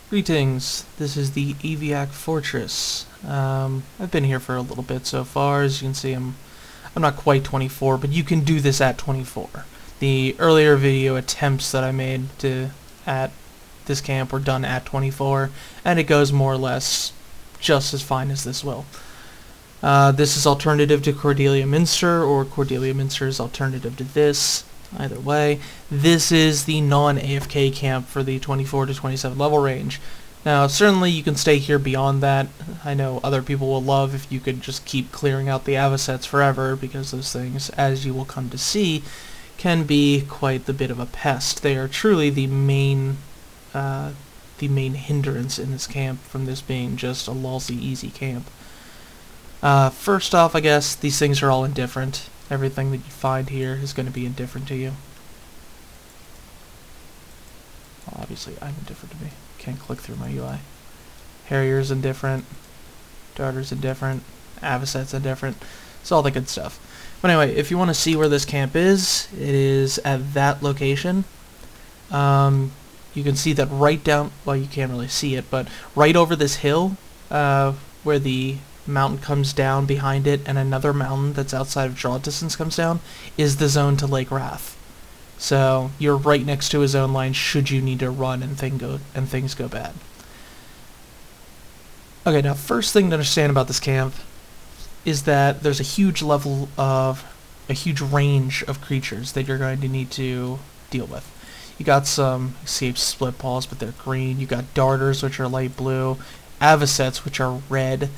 Greetings, this is the Aviak Fortress. I've been here for a little bit so far. As you can see, I'm not quite 24, but you can do this at 24. The earlier video attempts that I made at this camp were done at 24, and it goes more or less just as fine as this will. This is alternative to Cordelia Minster, or Cordelia Minster is alternative to this. Either way, this is the non-AFK camp for the 24 to 27 level range. Now, certainly you can stay here beyond that. I know other people will love if you could just keep clearing out the avocets forever, because those things, as you will come to see, can be quite the bit of a pest. They are truly the main hindrance in this camp, from this being just a lousy, easy camp. First off, I guess, these things are all indifferent. Everything that you find here is going to be indifferent to you. Well, obviously, I'm indifferent to me. Can't click through my UI. Harrier's indifferent. Darter's indifferent. Avocet's indifferent. It's all the good stuff. But anyway, if you want to see where this camp is, it is at that location. You can see that right down, well, you can't really see it, but right over this hill, where the mountain comes down behind it, and another mountain that's outside of draw distance comes down, is the zone to Lake Wrath. So you're right next to a zone line should you need to run and things go bad. Okay, now first thing to understand about this camp is that there's a huge range of creatures that you're going to need to deal with. You got some escaped split paws, but they're green. You got darters, which are light blue. Avocets, which are red.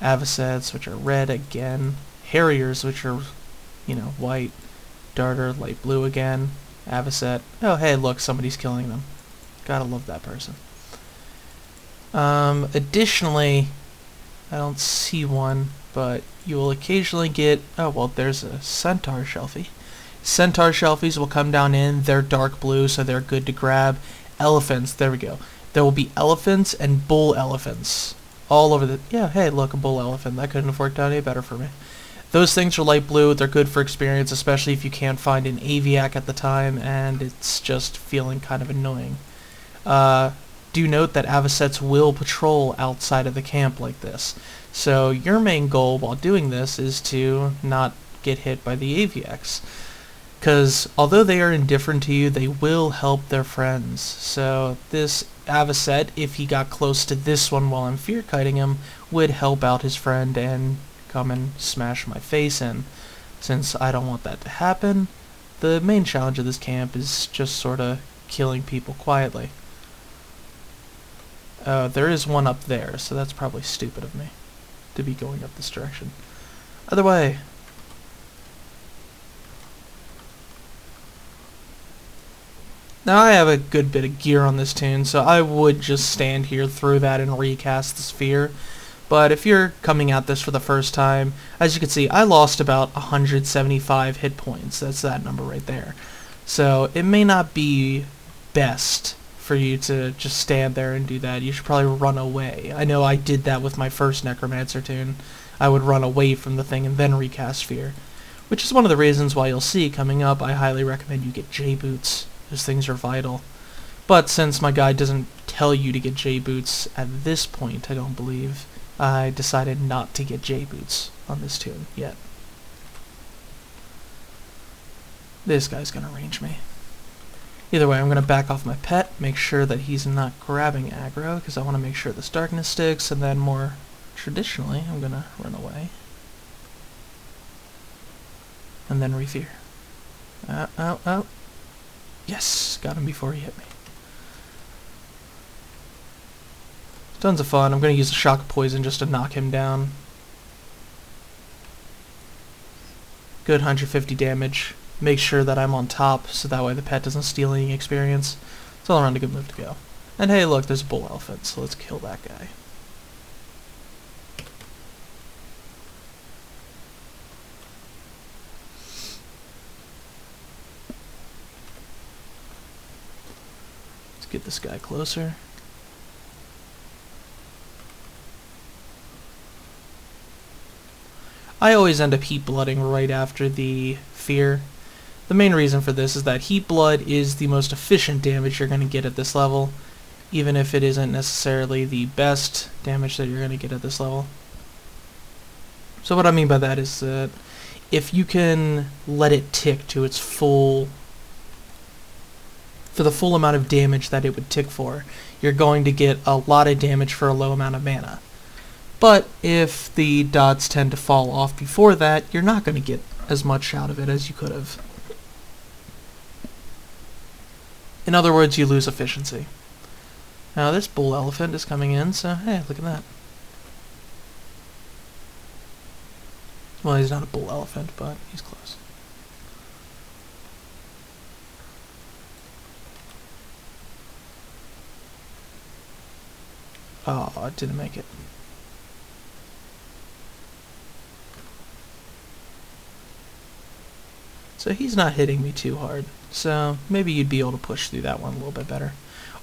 Avocets, which are red again. Harriers, which are, white. Darter, light blue again. Avocet. Oh, hey, look, somebody's killing them. Gotta love that person. Additionally, I don't see one, but you will occasionally get... Oh, well, there's a centaur shelfie. Centaur shelfies will come down in. They're dark blue, so they're good to grab. Elephants, there we go. There will be elephants and bull elephants all over the... Yeah, hey, look, a bull elephant. That couldn't have worked out any better for me. Those things are light blue. They're good for experience, especially if you can't find an Aviak at the time, and it's just feeling kind of annoying. Do note that avocets will patrol outside of the camp like this. So your main goal while doing this is to not get hit by the Aviaks. Because although they are indifferent to you, they will help their friends. So this avocet, if he got close to this one while I'm fear kiting him, would help out his friend and come and smash my face in. Since I don't want that to happen, the main challenge of this camp is just sort of killing people quietly. There is one up there, so that's probably stupid of me to be going up this direction. Other way. Now I have a good bit of gear on this tune, so I would just stand here through that and recast the sphere. But if you're coming at this for the first time, as you can see, I lost about 175 hit points. That's that number right there. So it may not be best for you to just stand there and do that. You should probably run away. I know I did that with my first Necromancer tune. I would run away from the thing and then recast sphere. Which is one of the reasons why you'll see coming up, I highly recommend you get J-boots. Those things are vital. But since my guide doesn't tell you to get J-boots at this point, I don't believe, I decided not to get J-boots on this tune yet. This guy's gonna range me. Either way, I'm gonna back off my pet, make sure that he's not grabbing aggro, because I want to make sure this darkness sticks, and then more traditionally, I'm gonna run away. And then refear. Oh. Yes, got him before he hit me. Tons of fun. I'm going to use a shock of poison just to knock him down. Good 150 damage. Make sure that I'm on top, so that way the pet doesn't steal any experience. It's all around a good move to go. And hey, look, there's a bull elephant, so let's kill that guy. Get this guy closer. I always end up heat blooding right after the fear. The main reason for this is that heat blood is the most efficient damage you're going to get at this level. even if it isn't necessarily the best damage that you're going to get at this level. So what I mean by that is that if you can let it tick to its full, for the full amount of damage that it would tick for, you're going to get a lot of damage for a low amount of mana. But if the dots tend to fall off before that, you're not going to get as much out of it as you could have. In other words, you lose efficiency. Now this bull elephant is coming in, so hey, look at that. Well, he's not a bull elephant, but he's close. Oh, it didn't make it. So he's not hitting me too hard. So maybe you'd be able to push through that one a little bit better.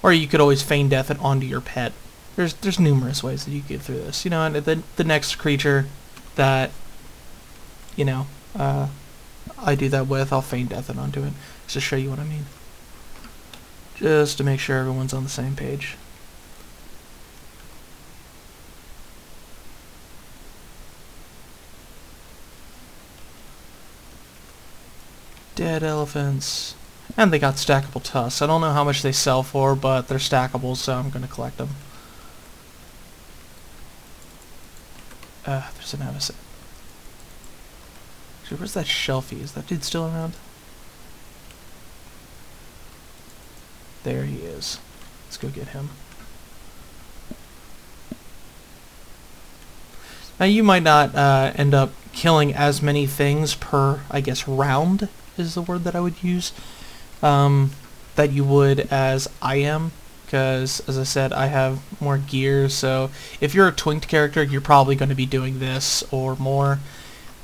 Or you could always feign death it onto your pet. There's numerous ways that you get through this. You know, and the next creature that, you know, I do that with, I'll feign death it onto it. Just to show you what I mean. Just to make sure everyone's on the same page. Dead elephants. And they got stackable tusks. I don't know how much they sell for, but they're stackable, so I'm going to collect them. There's an Avacet. Actually, where's that Shelfie? Is that dude still around? There he is. Let's go get him. Now you might not end up killing as many things per, I guess, round is the word that I would use, that you would as I am, because as I said, I have more gear, so if you're a twinked character, you're probably going to be doing this or more.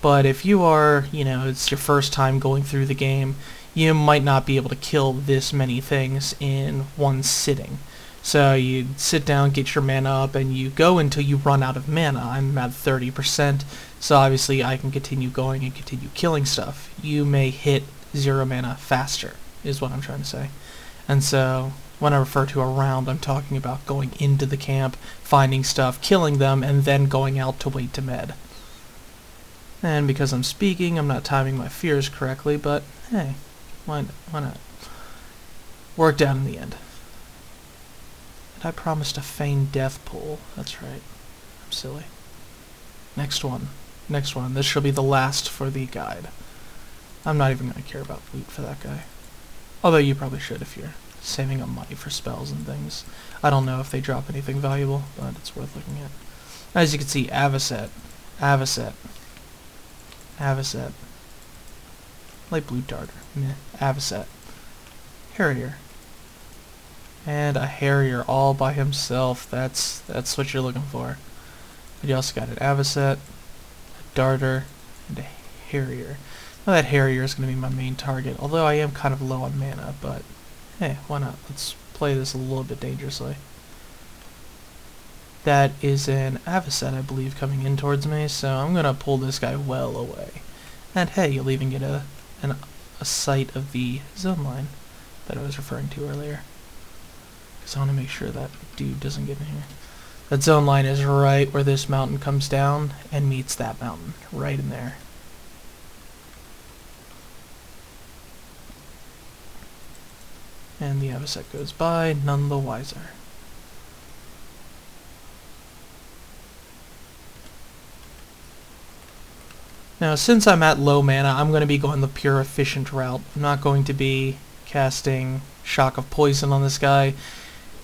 But if you are, you know, it's your first time going through the game, you might not be able to kill this many things in one sitting. So you sit down, get your mana up, and you go until you run out of mana. I'm at 30%, so obviously I can continue going and continue killing stuff. You may hit 0 mana faster, is what I'm trying to say. And so when I refer to a round, I'm talking about going into the camp, finding stuff, killing them, and then going out to wait to med. And because I'm speaking, I'm not timing my fears correctly, but hey, why not? Worked out in the end. I promised a feign death pull. That's right. I'm silly. Next one. Next one. This shall be the last for the guide. I'm not even going to care about loot for that guy. Although you probably should if you're saving up money for spells and things. I don't know if they drop anything valuable, but it's worth looking at. As you can see, Avacet. Avacet. Avacet. Light blue darter. Meh. Avacet. Harrier. And a Harrier all by himself. That's what you're looking for. But you also got an Avacet, a Darter, and a Harrier. Now that Harrier is going to be my main target, although I am kind of low on mana, but hey, why not? Let's play this a little bit dangerously. That is an Avacet, I believe, coming in towards me, so I'm going to pull this guy well away. And hey, you'll even get a sight of the zone line that I was referring to earlier. Because I want to make sure that dude doesn't get in here. That zone line is right where this mountain comes down and meets that mountain. Right in there. And the Avacet goes by, none the wiser. Now, since I'm at low mana, I'm going to be going the pure efficient route. I'm not going to be casting Shock of Poison on this guy.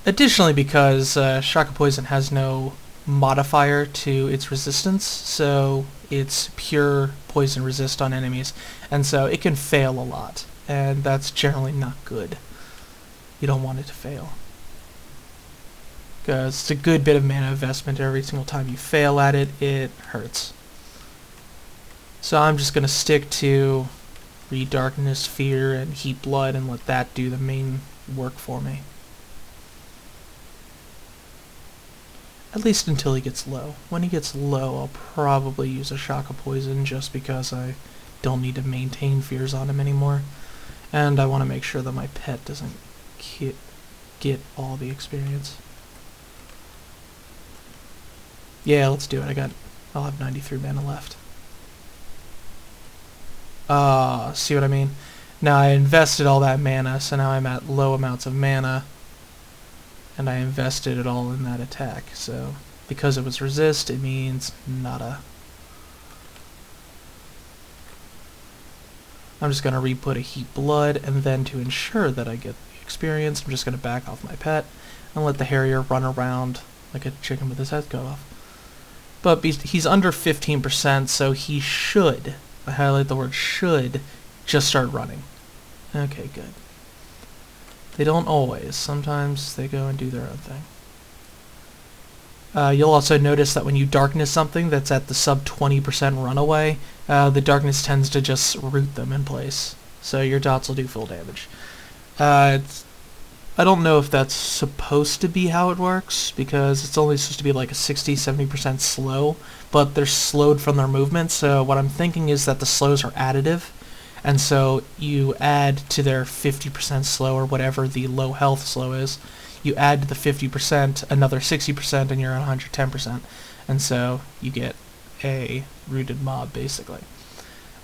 Additionally, because Shock of Poison has no modifier to its resistance, so it's pure poison resist on enemies, and so it can fail a lot, and that's generally not good. You don't want it to fail, because it's a good bit of mana investment. Every single time you fail at it, it hurts. So I'm just going to stick to Read Darkness, Fear, and Heat Blood, and let that do the main work for me. At least until he gets low. When he gets low, I'll probably use a Shock of Poison just because I don't need to maintain fears on him anymore. And I want to make sure that my pet doesn't get all the experience. Yeah, let's do it. I'll have 93 mana left. See what I mean? Now I invested all that mana, so now I'm at low amounts of mana, and I invested it all in that attack. So because it was resist, it means nada. I'm just going to re-put a Heat Blood, and then to ensure that I get the experience, I'm just going to back off my pet and let the Harrier run around like a chicken with his head cut off. But he's under 15%, so he should, I highlight the word should, just start running. Okay, good. They don't always. Sometimes they go and do their own thing. You'll also notice that when you darkness something that's at the sub 20% runaway, the darkness tends to just root them in place. So your dots will do full damage. I don't know if that's supposed to be how it works, because it's only supposed to be like a 60-70% slow, but they're slowed from their movement, so what I'm thinking is that the slows are additive, and so you add to their 50% slow, or whatever the low health slow is, you add to the 50% another 60%, and you're at 110%, and so you get a rooted mob, basically.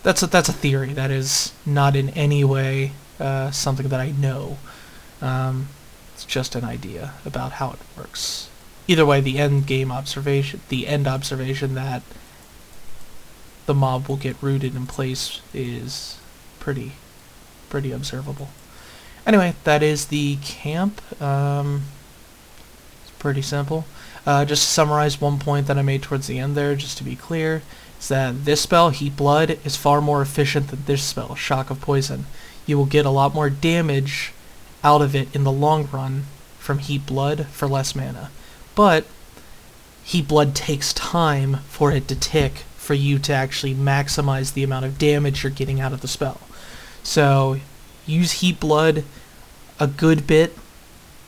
That's a theory. That is not in any way something that I know. It's just an idea about how it works. Either way, the end observation that the mob will get rooted in place is pretty observable. Anyway, that is the camp. It's pretty simple. Just to summarize one point that I made towards the end there, just to be clear, is that this spell, Heat Blood, is far more efficient than this spell, Shock of Poison. You will get a lot more damage out of it in the long run from Heat Blood for less mana. But Heat Blood takes time for it to tick for you to actually maximize the amount of damage you're getting out of the spell. So use Heat Blood a good bit,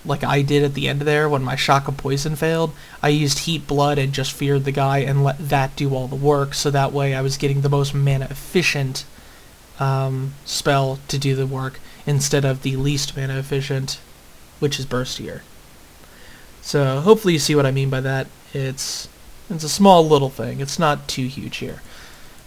like I did at the end there when my Shock of Poison failed. I used Heat Blood and just feared the guy and let that do all the work, so that way I was getting the most mana efficient spell to do the work instead of the least mana efficient, which is Burstier. So hopefully you see what I mean by that. It's a small little thing. It's not too huge here.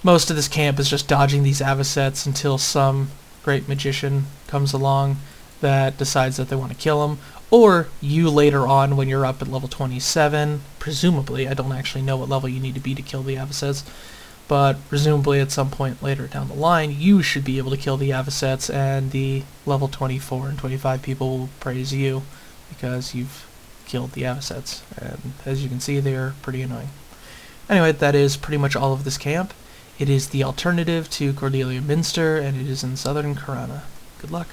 Most of this camp is just dodging these Avocets until some great magician comes along that decides that they want to kill him, or you later on when you're up at level 27, presumably, I don't actually know what level you need to be to kill the Avocets, but presumably at some point later down the line, you should be able to kill the Avocets, and the level 24 and 25 people will praise you because you've killed the Avocets, and as you can see, they're pretty annoying. Anyway, that is pretty much all of this camp. It is the alternative to Cordelia Minster, and it is in southern Karana. Good luck.